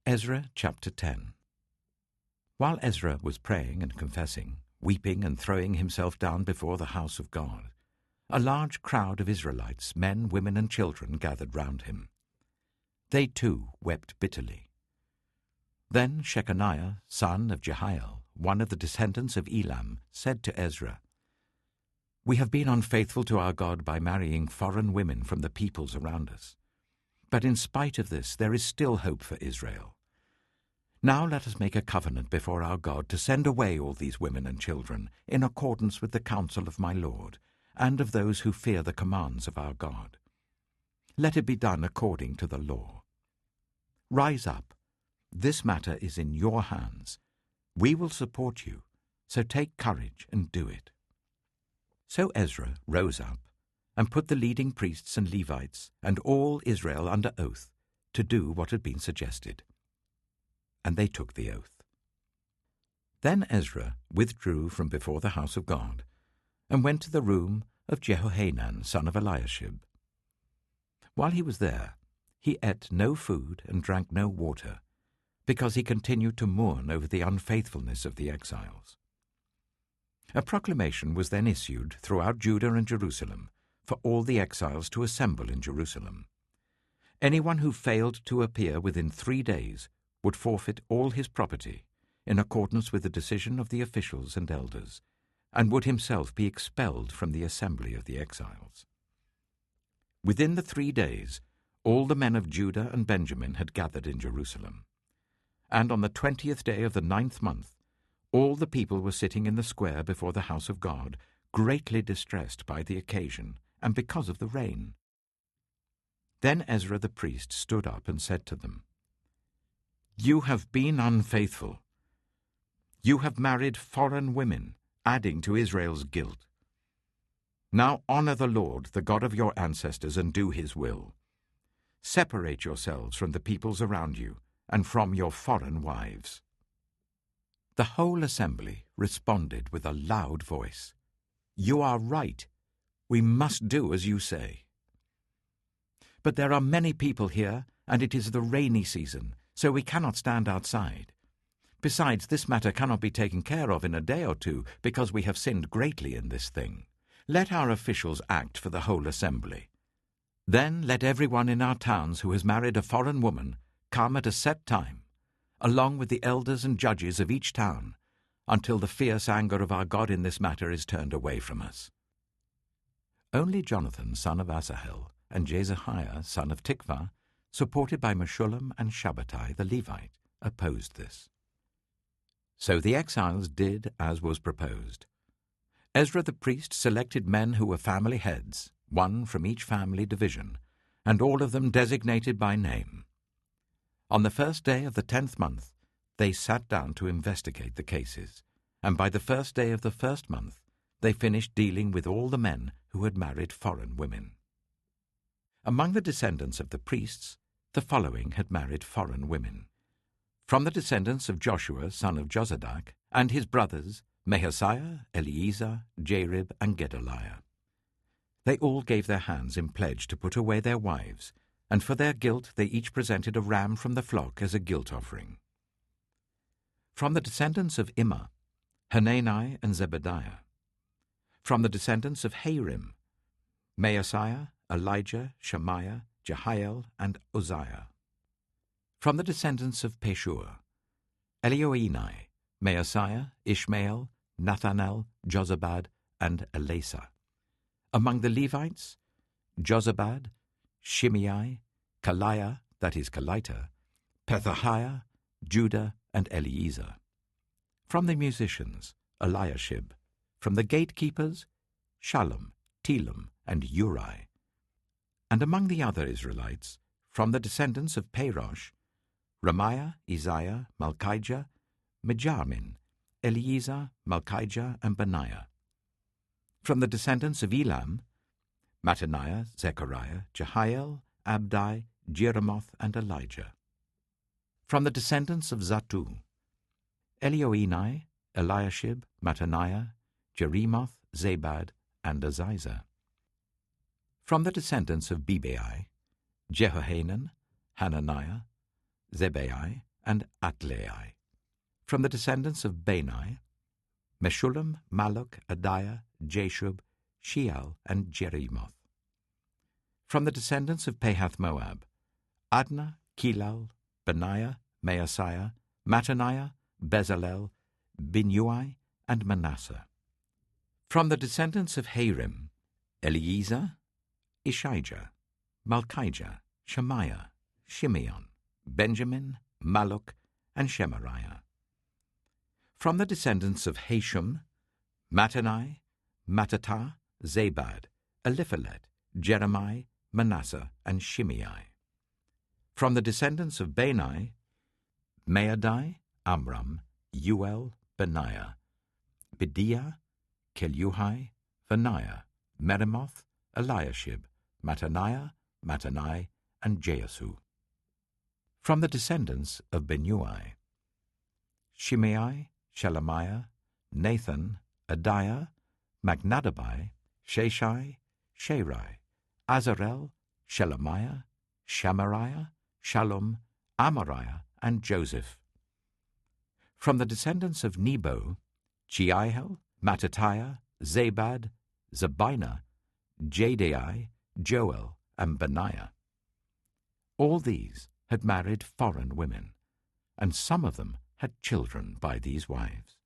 Ezra chapter 10. While Ezra was praying and confessing, weeping and throwing himself down before the house of God, a large crowd of Israelites, men, women, and children, gathered round him. They too wept bitterly. Then Shechaniah, son of Jehiel, one of the descendants of Elam, said to Ezra, "We have been unfaithful to our God by marrying foreign women from the peoples around us. But in spite of this, there is still hope for Israel. Now let us make a covenant before our God to send away all these women and children, in accordance with the counsel of my Lord, and of those who fear the commands of our God. Let it be done according to the law. Rise up. This matter is in your hands. We will support you, so take courage and do it." So Ezra rose up and put the leading priests and Levites and all Israel under oath to do what had been suggested. And they took the oath. Then Ezra withdrew from before the house of God and went to the room of Jehohanan, son of Eliashib. While he was there, he ate no food and drank no water, because he continued to mourn over the unfaithfulness of the exiles. A proclamation was then issued throughout Judah and Jerusalem for all the exiles to assemble in Jerusalem. Anyone who failed to appear within 3 days would forfeit all his property, in accordance with the decision of the officials and elders, and would himself be expelled from the assembly of the exiles. Within the 3 days, all the men of Judah and Benjamin had gathered in Jerusalem. And on the 20th day of the 9th month, all the people were sitting in the square before the house of God, greatly distressed by the occasion and because of the rain. Then Ezra the priest stood up and said to them, "You have been unfaithful. You have married foreign women, adding to Israel's guilt. Now honor the Lord, the God of your ancestors, and do his will. Separate yourselves from the peoples around you and from your foreign wives." The whole assembly responded with a loud voice, "You are right. We must do as you say. But there are many people here, and it is the rainy season, so we cannot stand outside. Besides, this matter cannot be taken care of in a day or two, because we have sinned greatly in this thing. Let our officials act for the whole assembly. Then let everyone in our towns who has married a foreign woman come at a set time, along with the elders and judges of each town, until the fierce anger of our God in this matter is turned away from us." Only Jonathan, son of Asahel, and Jezahiah, son of Tikvah, supported by Meshullam and Shabbatai the Levite, opposed this. So the exiles did as was proposed. Ezra the priest selected men who were family heads, one from each family division, and all of them designated by name. On the first day of the 10th month, they sat down to investigate the cases, and by the first day of the first month, they finished dealing with all the men who had married foreign women. Among the descendants of the priests, the following had married foreign women. From the descendants of Joshua, son of Jozadak, and his brothers, Mahasiah, Eleazar, Jarib, and Gedaliah. They all gave their hands in pledge to put away their wives, and for their guilt they each presented a ram from the flock as a guilt offering. From the descendants of Immer, Hanani and Zebediah. From the descendants of Harim, Maaseiah, Elijah, Shemaiah, Jehiel, and Uzziah. From the descendants of Pashur, Elioenai, Maaseiah, Ishmael, Nathanael, Jozabad, and Elasa. Among the Levites, Jozabad, Shimei, Kaliah, that is Kalita, Pethahiah, Judah, and Eliezer. From the musicians, Eliashib. From the gatekeepers, Shallum, Telem, and Uri. And among the other Israelites, from the descendants of Parosh, Ramiah, Isaiah, Malchijah, Mijamin, Eliezer, Malchijah, and Benaiah. From the descendants of Elam, Mattaniah, Zechariah, Jehiel, Abdi, Jeremoth, and Elijah. From the descendants of Zattu, Elioenai, Eliashib, Mattaniah, Jeremoth, Zabad, and Aziza. From the descendants of Bebai, Jehohanan, Hananiah, Zebai, and Atlai. From the descendants of Bani, Meshullam, Maluk, Adiah, Jashub, Sheal, and Jerimoth. From the descendants of Pahath-Moab, Adnah, Kilal, Benaiah, Maaseiah, Mattaniah, Bezalel, Binnui, and Manasseh. From the descendants of Harim, Eliezer, Ishijah, Malchijah, Shemaiah, Shimeon, Benjamin, Maluk, and Shemariah. From the descendants of Hashum, Mattenai, Mattatah, Zabad, Eliphalet, Jeremiah, Manasseh, and Shimei. From the descendants of Bani, Maadai, Amram, Uel, Benaiah, Bediah, Keluhai, Benaiah, Meremoth, Eliashib, Mattaniah, Mattanai, and Jeasu. From the descendants of Binnui, Shimei, Shelemiah, Nathan, Adiah, Magnadabai, Sheshai, Sherai, Azarel, Shelemiah, Shamariah, Shallum, Amariah, and Joseph. From the descendants of Nebo, Jehiel, Mattatiah, Zabad, Zabinah, Jadai, Joel, and Benaiah. All these had married foreign women, and some of them had children by these wives.